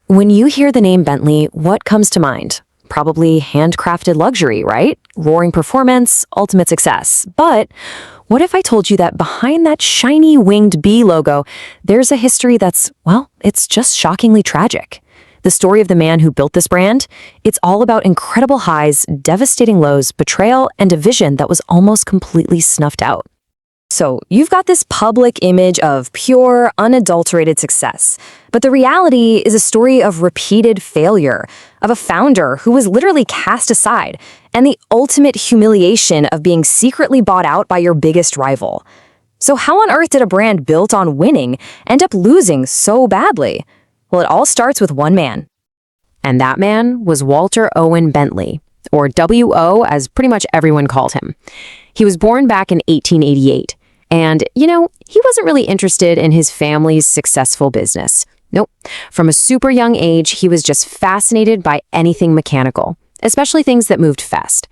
When you hear the name Bentley, what comes to mind? Probably handcrafted luxury, right? Roaring performance, ultimate success. But what if I told you that behind that shiny winged bee logo, there's a history that's, well, it's just shockingly tragic. The story of the man who built this brand, it's all about incredible highs, devastating lows, betrayal, and a vision that was almost completely snuffed out. So you've got this public image of pure, unadulterated success. But the reality is a story of repeated failure, of a founder who was literally cast aside, and the ultimate humiliation of being secretly bought out by your biggest rival. So how on earth did a brand built on winning end up losing so badly? Well, it all starts with one man. And that man was Walter Owen Bentley, or W.O. as pretty much everyone called him. He was born back in 1888. And, he wasn't really interested in his family's successful business. Nope. From a super young age, he was just fascinated by anything mechanical, especially things that moved fast.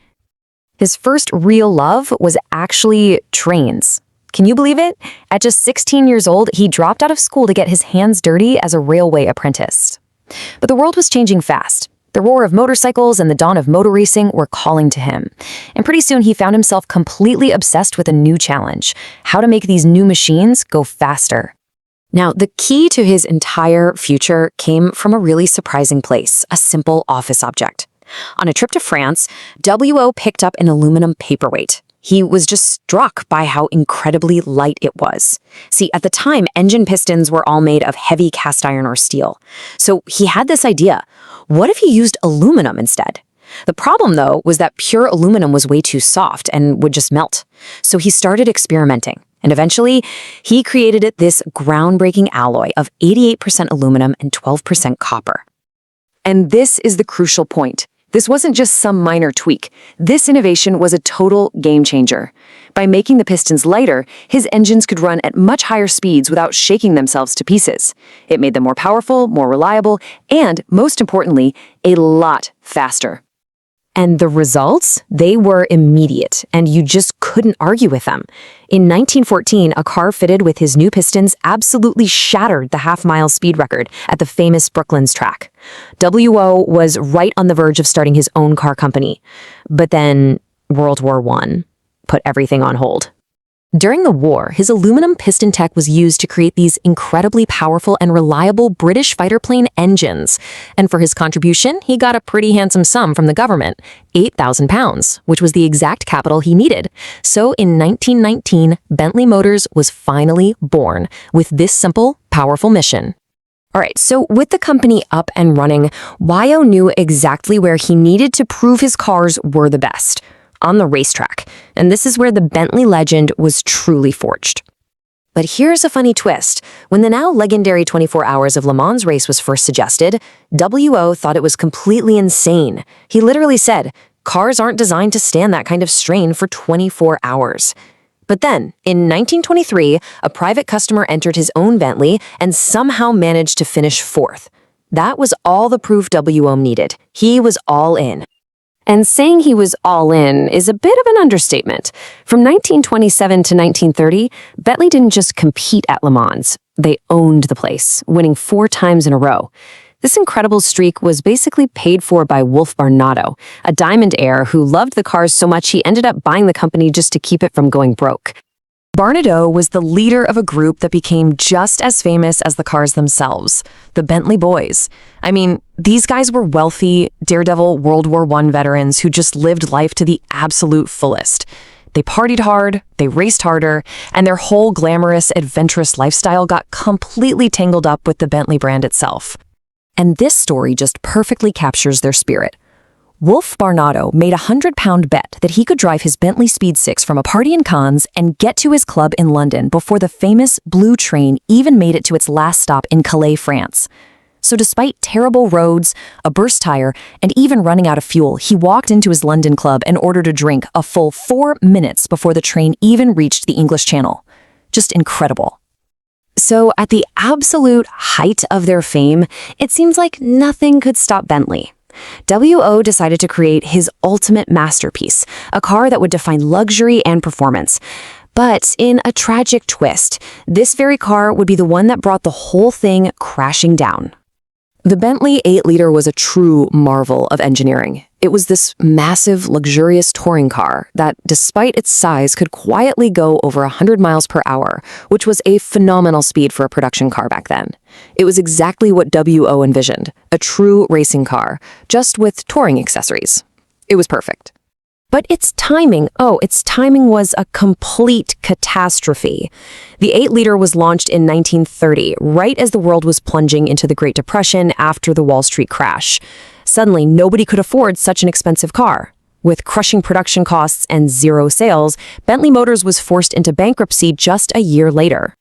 His first real love was actually trains. Can you believe it? At just 16 years old, he dropped out of school to get his hands dirty as a railway apprentice. But the world was changing fast. The roar of motorcycles and the dawn of motor racing were calling to him. And pretty soon he found himself completely obsessed with a new challenge: how to make these new machines go faster. Now, the key to his entire future came from a really surprising place: a simple office object. On a trip to France, W.O. picked up an aluminum paperweight. He was just struck by how incredibly light it was. See, at the time, engine pistons were all made of heavy cast iron or steel. So he had this idea: what if he used aluminum instead? The problem, though, was that pure aluminum was way too soft and would just melt. So he started experimenting. And eventually, he created this groundbreaking alloy of 88% aluminum and 12% copper. And this is the crucial point. This wasn't just some minor tweak. This innovation was a total game changer. By making the pistons lighter, his engines could run at much higher speeds without shaking themselves to pieces. It made them more powerful, more reliable, and, most importantly, a lot faster. And the results? They were immediate, and you just couldn't argue with them. In 1914, a car fitted with his new pistons absolutely shattered the half-mile speed record at the famous Brooklands track. W.O. was right on the verge of starting his own car company. But then World War I put everything on hold. During the war, his aluminum piston tech was used to create these incredibly powerful and reliable British fighter plane engines. And for his contribution, he got a pretty handsome sum from the government, £8,000, which was the exact capital he needed. So in 1919, Bentley Motors was finally born with this simple, powerful mission. All right, so with the company up and running, Y.O. knew exactly where he needed to prove his cars were the best: on the racetrack. And this is where the Bentley legend was truly forged. But here's a funny twist. When the now legendary 24 Hours of Le Mans race was first suggested, W.O. thought it was completely insane. He literally said, "Cars aren't designed to stand that kind of strain for 24 hours. But then, in 1923, a private customer entered his own Bentley and somehow managed to finish fourth. That was all the proof W.O. needed. He was all in. And saying he was all in is a bit of an understatement. From 1927 to 1930, Bentley didn't just compete at Le Mans. They owned the place, winning 4 times in a row. This incredible streak was basically paid for by Wolf Barnato, a diamond heir who loved the cars so much he ended up buying the company just to keep it from going broke. Barnato was the leader of a group that became just as famous as the cars themselves, the Bentley Boys. I mean, these guys were wealthy, daredevil World War I veterans who just lived life to the absolute fullest. They partied hard, they raced harder, and their whole glamorous, adventurous lifestyle got completely tangled up with the Bentley brand itself. And this story just perfectly captures their spirit. Wolf Barnato made a £100 bet that he could drive his Bentley Speed 6 from a party in Cannes and get to his club in London before the famous Blue Train even made it to its last stop in Calais, France. So despite terrible roads, a burst tire, and even running out of fuel, he walked into his London club and ordered a drink a full 4 minutes before the train even reached the English Channel. Just incredible. So at the absolute height of their fame, it seems like nothing could stop Bentley. W.O. decided to create his ultimate masterpiece, a car that would define luxury and performance. But in a tragic twist, this very car would be the one that brought the whole thing crashing down. The Bentley 8-liter was a true marvel of engineering. It was this massive, luxurious touring car that, despite its size, could quietly go over 100 miles per hour, which was a phenomenal speed for a production car back then. It was exactly what WO envisioned, a true racing car, just with touring accessories. It was perfect. But its timing was a complete catastrophe. The 8-liter was launched in 1930, right as the world was plunging into the Great Depression after the Wall Street crash. Suddenly, nobody could afford such an expensive car. With crushing production costs and zero sales, Bentley Motors was forced into bankruptcy just a year later.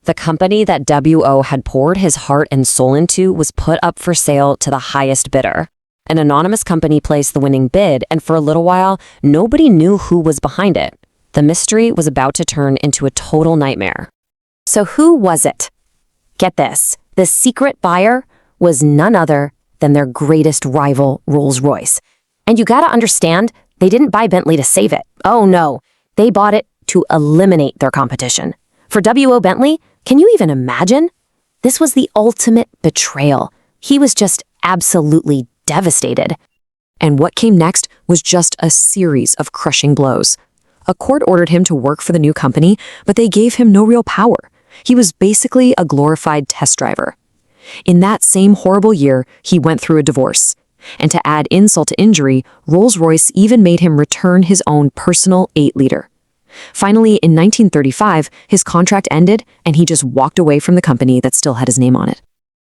The company that WO had poured his heart and soul into was put up for sale to the highest bidder. An anonymous company placed the winning bid, and for a little while, nobody knew who was behind it. The mystery was about to turn into a total nightmare. So who was it? Get this, the secret buyer was none other than their greatest rival, Rolls-Royce. And you gotta understand, they didn't buy Bentley to save it. Oh no, they bought it to eliminate their competition. For WO Bentley, can you even imagine? This was the ultimate betrayal. He was just absolutely devastated. And what came next was just a series of crushing blows. A court ordered him to work for the new company, but they gave him no real power. He was basically a glorified test driver. In that same horrible year, he went through a divorce. And to add insult to injury, Rolls-Royce even made him return his own personal 8-liter. Finally, in 1935, his contract ended, and he just walked away from the company that still had his name on it.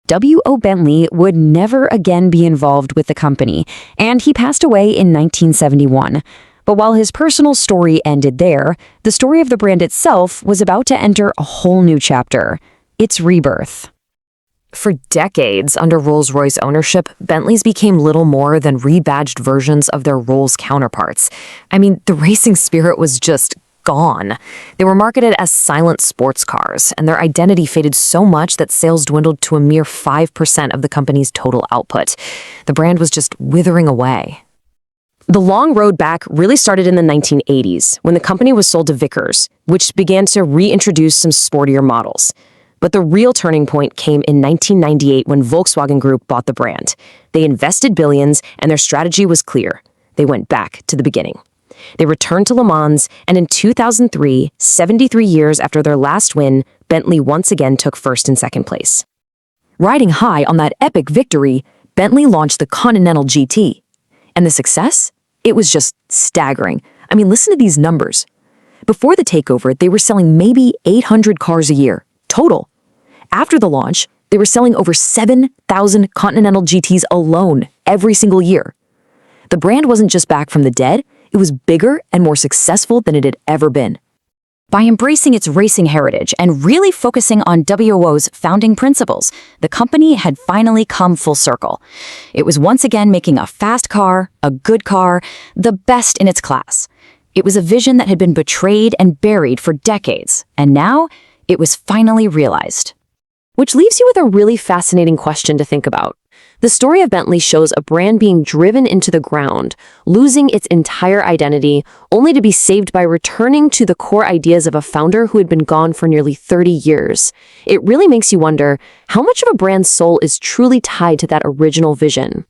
W.O. Bentley would never again be involved with the company, and he passed away in 1971. But while his personal story ended there, the story of the brand itself was about to enter a whole new chapter, its rebirth. For decades under Rolls-Royce ownership, Bentleys became little more than rebadged versions of their Rolls counterparts. I mean, the racing spirit was just gone. They were marketed as silent sports cars, and their identity faded so much that sales dwindled to a mere 5% of the company's total output. The brand was just withering away. The long road back really started in the 1980s, when the company was sold to Vickers, which began to reintroduce some sportier models. But the real turning point came in 1998 when Volkswagen Group bought the brand. They invested billions, and their strategy was clear. They went back to the beginning. They returned to Le Mans, and in 2003, 73 years after their last win, Bentley once again took first and second place. Riding high on that epic victory, Bentley launched the Continental GT. And the success? It was just staggering. I mean, listen to these numbers. Before the takeover, they were selling maybe 800 cars a year, total. After the launch, they were selling over 7,000 Continental GTs alone every single year. The brand wasn't just back from the dead, it was bigger and more successful than it had ever been. By embracing its racing heritage and really focusing on WO's founding principles, the company had finally come full circle. It was once again making a fast car, a good car, the best in its class. It was a vision that had been betrayed and buried for decades, and now it was finally realized. Which leaves you with a really fascinating question to think about. The story of Bentley shows a brand being driven into the ground, losing its entire identity, only to be saved by returning to the core ideas of a founder who had been gone for nearly 30 years. It really makes you wonder how much of a brand's soul is truly tied to that original vision.